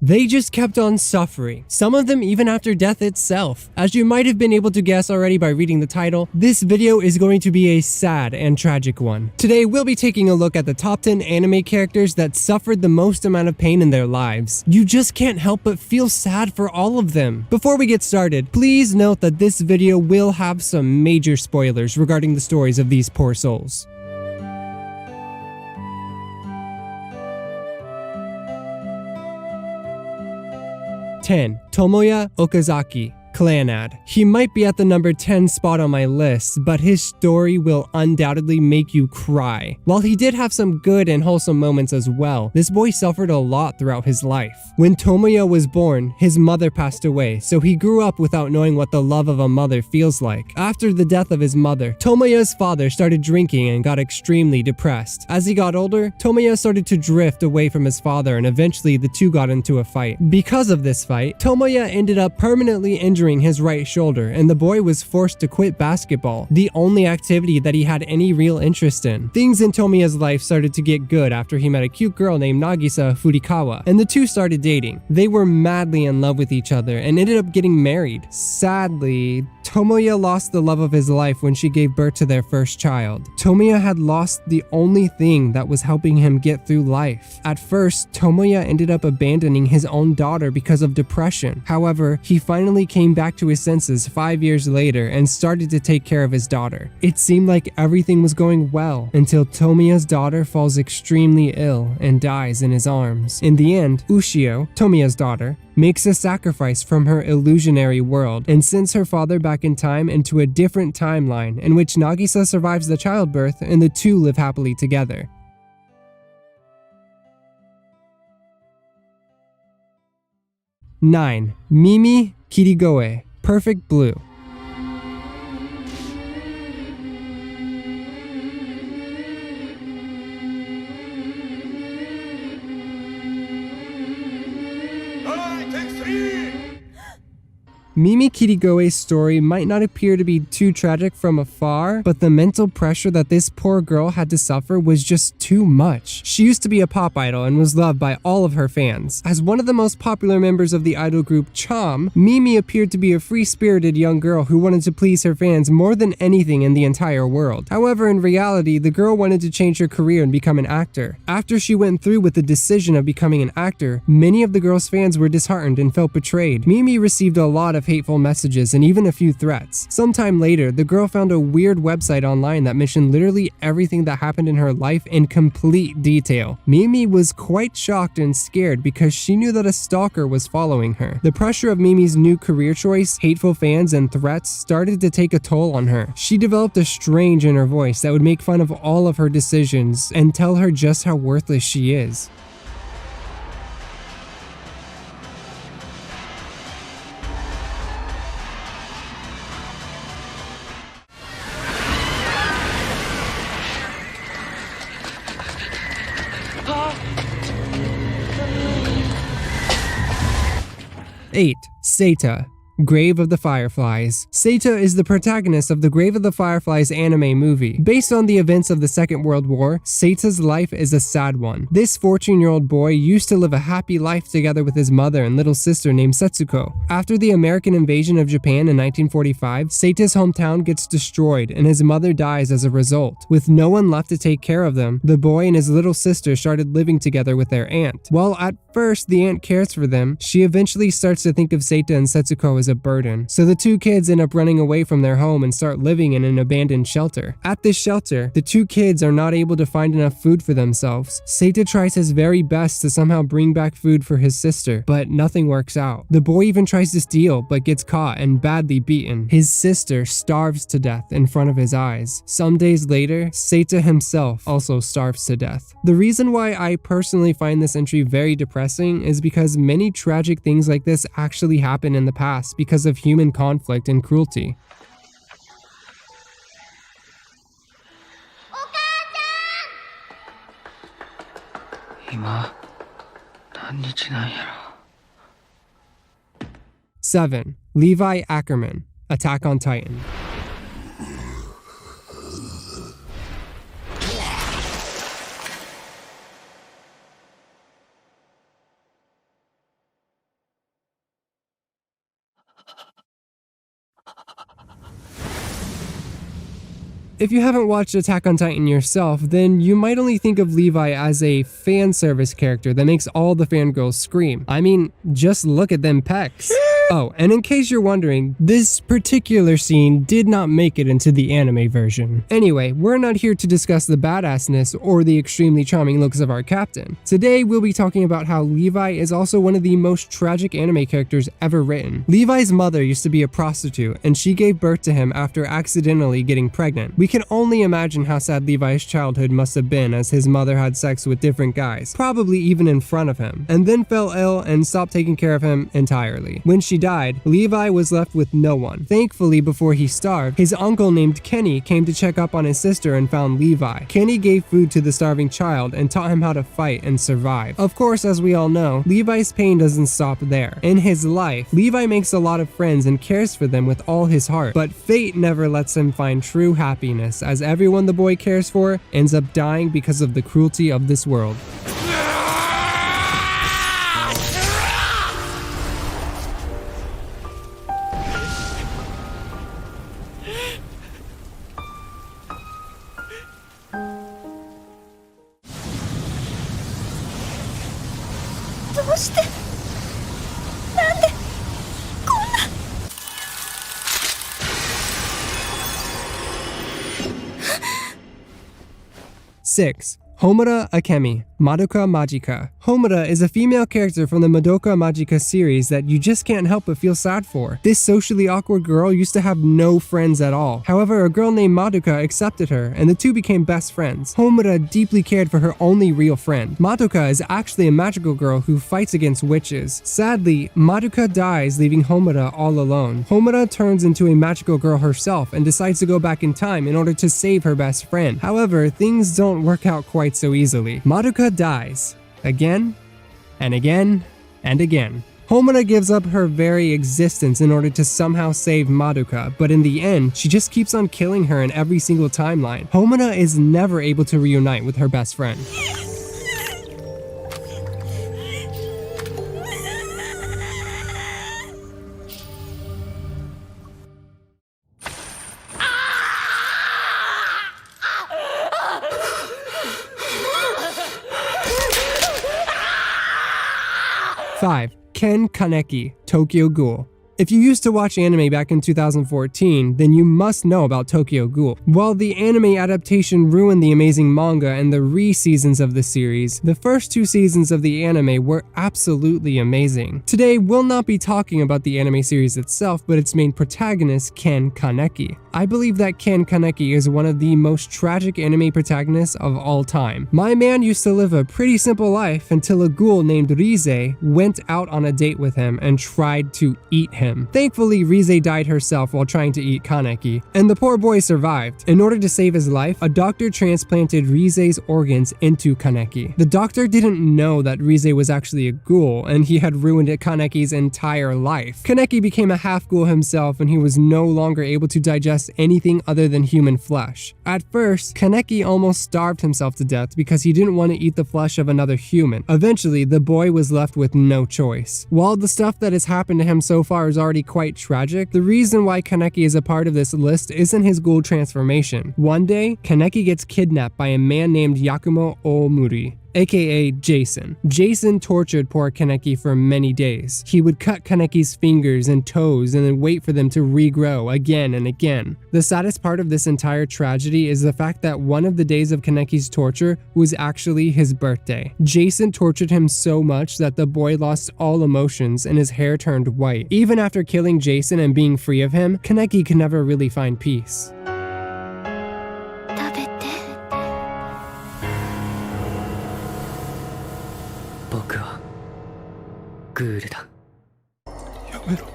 They just kept on suffering, some of them even after death itself. As you might have been able to guess already by reading the title, this video is going to be a sad and tragic one. Today we'll be taking a look at the top 10 anime characters that suffered the most amount of pain in their lives. You just can't help but feel sad for all of them. Before we get started, please note that this video will have some major spoilers regarding the stories of these poor souls. 10. Tomoya Okazaki, Clannad. He might be at the number 10 spot on my list, but his story will undoubtedly make you cry. While he did have some good and wholesome moments as well, this boy suffered a lot throughout his life. When Tomoya was born, his mother passed away, so he grew up without knowing what the love of a mother feels like. After the death of his mother, Tomoya's father started drinking and got extremely depressed. As he got older, Tomoya started to drift away from his father, and eventually the two got into a fight. Because of this fight, Tomoya ended up permanently injuring his right shoulder, and the boy was forced to quit basketball, the only activity that he had any real interest in. Things in Tomoya's life started to get good after he met a cute girl named Nagisa Furikawa, and the two started dating. They were madly in love with each other and ended up getting married. Sadly, Tomoya lost the love of his life when she gave birth to their first child. Tomoya had lost the only thing that was helping him get through life. At first, Tomoya ended up abandoning his own daughter because of depression. However, he finally came back to his senses 5 years later and started to take care of his daughter. It seemed like everything was going well until Tomoya's daughter falls extremely ill and dies in his arms. In the end, Ushio, Tomoya's daughter, makes a sacrifice from her illusionary world and sends her father back in time into a different timeline in which Nagisa survives the childbirth and the two live happily together. 9. Mimi Kirigoe, Perfect Blue. Mimi Kirigoe's story might not appear to be too tragic from afar, but the mental pressure that this poor girl had to suffer was just too much. She used to be a pop idol and was loved by all of her fans. As one of the most popular members of the idol group Chom, Mimi appeared to be a free-spirited young girl who wanted to please her fans more than anything in the entire world. However, in reality, the girl wanted to change her career and become an actor. After she went through with the decision of becoming an actor, many of the girl's fans were disheartened and felt betrayed. Mimi received a lot of hateful messages and even a few threats. Sometime later, the girl found a weird website online that mentioned literally everything that happened in her life in complete detail. Mimi was quite shocked and scared because she knew that a stalker was following her. The pressure of Mimi's new career choice, hateful fans, and threats started to take a toll on her. She developed a strange inner voice that would make fun of all of her decisions and tell her just how worthless she is. 8. Seita, Grave of the Fireflies. Seita is the protagonist of the Grave of the Fireflies anime movie. Based on the events of the Second World War, Seita's life is a sad one. This 14-year-old boy used to live a happy life together with his mother and little sister named Setsuko. After the American invasion of Japan in 1945, Seita's hometown gets destroyed and his mother dies as a result. With no one left to take care of them, the boy and his little sister started living together with their aunt. While at first the aunt cares for them, she eventually starts to think of Seita and Setsuko as a burden. So the two kids end up running away from their home and start living in an abandoned shelter. At this shelter, the two kids are not able to find enough food for themselves. Seita tries his very best to somehow bring back food for his sister, but nothing works out. The boy even tries to steal, but gets caught and badly beaten. His sister starves to death in front of his eyes. Some days later, Seita himself also starves to death. The reason why I personally find this entry very depressing is because many tragic things like this actually happened in the past because of human conflict and cruelty. Seven. Levi Ackerman, Attack on Titan. If you haven't watched Attack on Titan yourself, then you might only think of Levi as a fan service character that makes all the fangirls scream. I mean, just look at them pecs. Oh, and in case you're wondering, this particular scene did not make it into the anime version. Anyway, we're not here to discuss the badassness or the extremely charming looks of our captain. Today, we'll be talking about how Levi is also one of the most tragic anime characters ever written. Levi's mother used to be a prostitute, and she gave birth to him after accidentally getting pregnant. We can only imagine how sad Levi's childhood must have been as his mother had sex with different guys, probably even in front of him, and then fell ill and stopped taking care of him entirely. When she died, Levi was left with no one. Thankfully, before he starved, his uncle named Kenny came to check up on his sister and found Levi. Kenny gave food to the starving child and taught him how to fight and survive. Of course, as we all know, Levi's pain doesn't stop there. In his life, Levi makes a lot of friends and cares for them with all his heart, but fate never lets him find true happiness, as everyone the boy cares for ends up dying because of the cruelty of this world. Six. Homura Akemi, Madoka Magica. Homura is a female character from the Madoka Magica series that you just can't help but feel sad for. This socially awkward girl used to have no friends at all. However, a girl named Madoka accepted her, and the two became best friends. Homura deeply cared for her only real friend. Madoka is actually a magical girl who fights against witches. Sadly, Madoka dies, leaving Homura all alone. Homura turns into a magical girl herself and decides to go back in time in order to save her best friend. However, things don't work out quite so easily. Madoka dies. Again, and again, and again. Homura gives up her very existence in order to somehow save Madoka, but in the end, she just keeps on killing her in every single timeline. Homura is never able to reunite with her best friend. Five. Ken Kaneki, Tokyo Ghoul. If you used to watch anime back in 2014, then you must know about Tokyo Ghoul. While the anime adaptation ruined the amazing manga and the re-seasons of the series, the first two seasons of the anime were absolutely amazing. Today, we'll not be talking about the anime series itself, but its main protagonist, Ken Kaneki. I believe that Ken Kaneki is one of the most tragic anime protagonists of all time. My man used to live a pretty simple life until a ghoul named Rize went out on a date with him and tried to eat him. Thankfully, Rize died herself while trying to eat Kaneki, and the poor boy survived. In order to save his life, a doctor transplanted Rize's organs into Kaneki. The doctor didn't know that Rize was actually a ghoul, and he had ruined Kaneki's entire life. Kaneki became a half-ghoul himself, and he was no longer able to digest anything other than human flesh. At first, Kaneki almost starved himself to death because he didn't want to eat the flesh of another human. Eventually, the boy was left with no choice. While the stuff that has happened to him so far is already quite tragic, the reason why Kaneki is a part of this list isn't his ghoul transformation. One day, Kaneki gets kidnapped by a man named Yakumo Omuri, aka Jason. Jason tortured poor Kaneki for many days. He would cut Kaneki's fingers and toes and then wait for them to regrow again and again. The saddest part of this entire tragedy is the fact that one of the days of Kaneki's torture was actually his birthday. Jason tortured him so much that the boy lost all emotions and his hair turned white. Even after killing Jason and being free of him, Kaneki could never really find peace. 僕はグールだ。やめろ。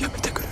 やめてくれ。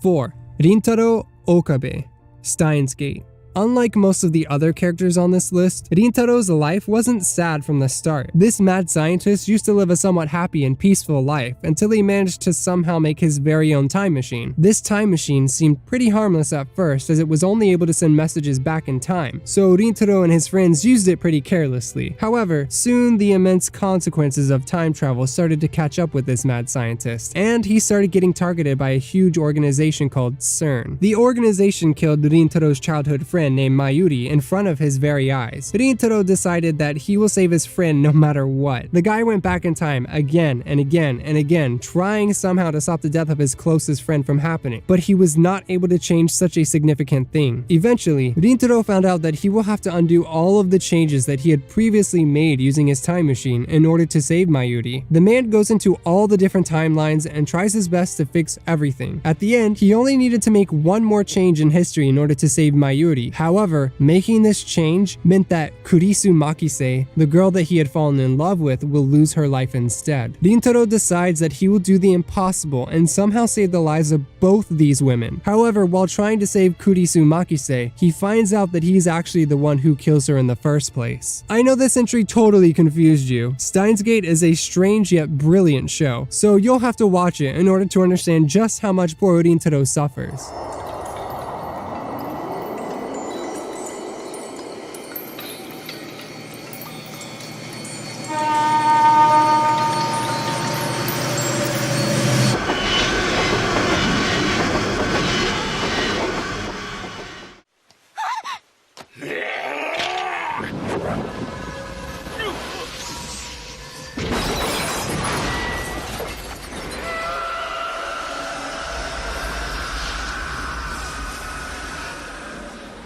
4. Rintaro Okabe, Steins Gate. Unlike most of the other characters on this list, Rintaro's life wasn't sad from the start. This mad scientist used to live a somewhat happy and peaceful life until he managed to somehow make his very own time machine. This time machine seemed pretty harmless at first, as it was only able to send messages back in time, so Rintaro and his friends used it pretty carelessly. However, soon the immense consequences of time travel started to catch up with this mad scientist, and he started getting targeted by a huge organization called CERN. The organization killed Rintaro's childhood friend named Mayuri in front of his very eyes. Rintaro decided that he will save his friend no matter what. The guy went back in time again and again and again, trying somehow to stop the death of his closest friend from happening, but he was not able to change such a significant thing. Eventually, Rintaro found out that he will have to undo all of the changes that he had previously made using his time machine in order to save Mayuri. The man goes into all the different timelines and tries his best to fix everything. At the end, he only needed to make one more change in history in order to save Mayuri. However, making this change meant that Kurisu Makise, the girl that he had fallen in love with, will lose her life instead. Rintaro decides that he will do the impossible and somehow save the lives of both these women. However, while trying to save Kurisu Makise, he finds out that he's actually the one who kills her in the first place. I know this entry totally confused you. Steins Gate is a strange yet brilliant show, so you'll have to watch it in order to understand just how much poor Rintaro suffers.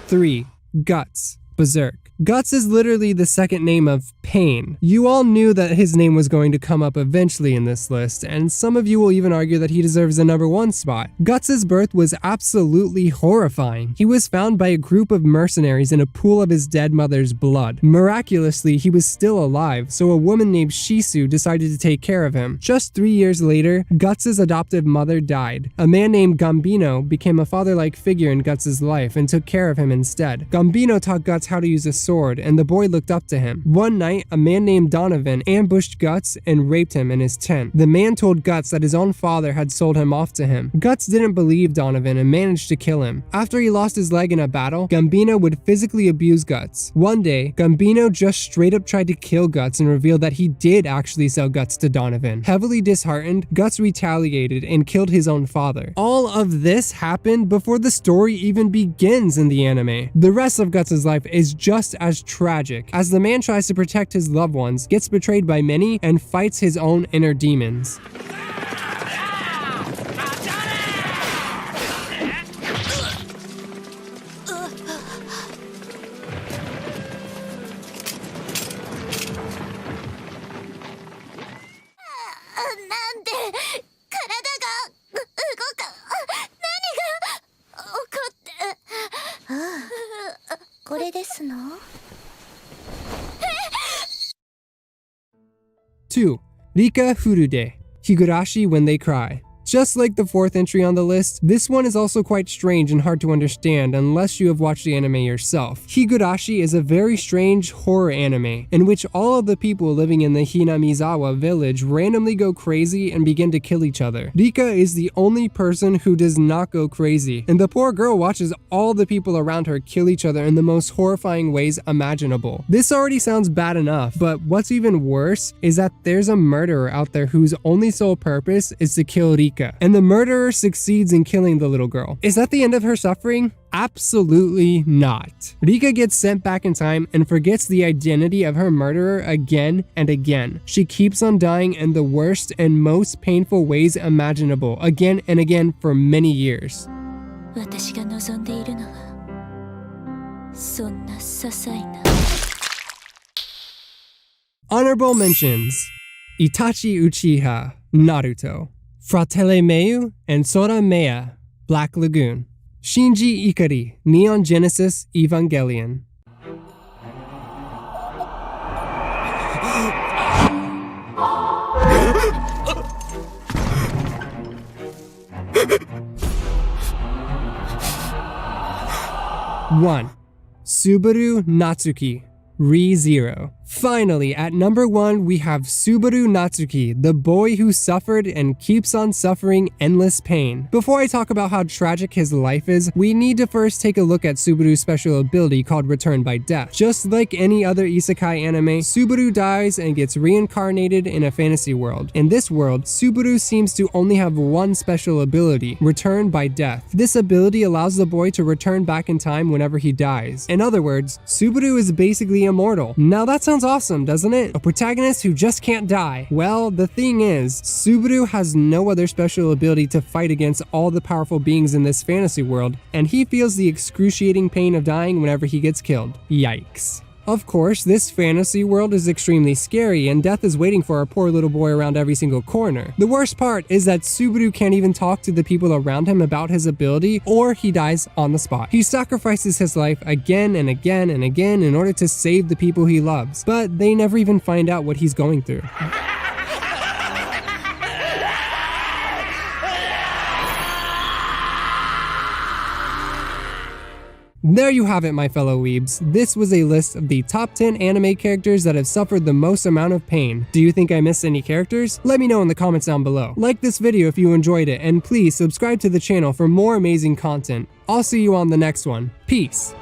Three, Guts, Berserk. Guts is literally the second name of Pain. You all knew that his name was going to come up eventually in this list, and some of you will even argue that he deserves a #1 spot. Guts' birth was absolutely horrifying. He was found by a group of mercenaries in a pool of his dead mother's blood. Miraculously, he was still alive, so a woman named Shisu decided to take care of him. Just 3 years later, Guts' adoptive mother died. A man named Gambino became a father-like figure in Guts' life and took care of him instead. Gambino taught Guts how to use a sword, and the boy looked up to him. One night, a man named Donovan ambushed Guts and raped him in his tent. The man told Guts that his own father had sold him off to him. Guts didn't believe Donovan and managed to kill him. After he lost his leg in a battle, Gambino would physically abuse Guts. One day, Gambino just straight up tried to kill Guts and revealed that he did actually sell Guts to Donovan. Heavily disheartened, Guts retaliated and killed his own father. All of this happened before the story even begins in the anime. The rest of Guts' life is just as tragic, as the man tries to protect his loved ones, gets betrayed by many, and fights his own inner demons. Two, Rika Furude, Higurashi When They Cry. Just like the fourth entry on the list, this one is also quite strange and hard to understand unless you have watched the anime yourself. Higurashi is a very strange horror anime in which all of the people living in the Hinamizawa village randomly go crazy and begin to kill each other. Rika is the only person who does not go crazy, and the poor girl watches all the people around her kill each other in the most horrifying ways imaginable. This already sounds bad enough, but what's even worse is that there's a murderer out there whose only sole purpose is to kill Rika, and the murderer succeeds in killing the little girl. Is that the end of her suffering? Absolutely not. Rika gets sent back in time and forgets the identity of her murderer again and again. She keeps on dying in the worst and most painful ways imaginable, again and again for many years. 私が望んでいるのはそんな些細な Honorable mentions: Itachi Uchiha, Naruto; Fratelli Meu and Sora Mea, Black Lagoon; Shinji Ikari, Neon Genesis Evangelion. One, Subaru Natsuki, ReZero. Finally, at number 1, we have Subaru Natsuki, the boy who suffered and keeps on suffering endless pain. Before I talk about how tragic his life is, we need to first take a look at Subaru's special ability called Return by Death. Just like any other isekai anime, Subaru dies and gets reincarnated in a fantasy world. In this world, Subaru seems to only have one special ability, Return by Death. This ability allows the boy to return back in time whenever he dies. In other words, Subaru is basically immortal. Now that sounds awesome, doesn't it? A protagonist who just can't die. Well, the thing is, Subaru has no other special ability to fight against all the powerful beings in this fantasy world, and he feels the excruciating pain of dying whenever he gets killed. Yikes. Of course, this fantasy world is extremely scary and death is waiting for our poor little boy around every single corner. The worst part is that Subaru can't even talk to the people around him about his ability, or he dies on the spot. He sacrifices his life again and again and again in order to save the people he loves, but they never even find out what he's going through. There you have it, my fellow weebs. This was a list of the top 10 anime characters that have suffered the most amount of pain. Do you think I missed any characters? Let me know in the comments down below. Like this video if you enjoyed it, and please subscribe to the channel for more amazing content. I'll see you on the next one. Peace.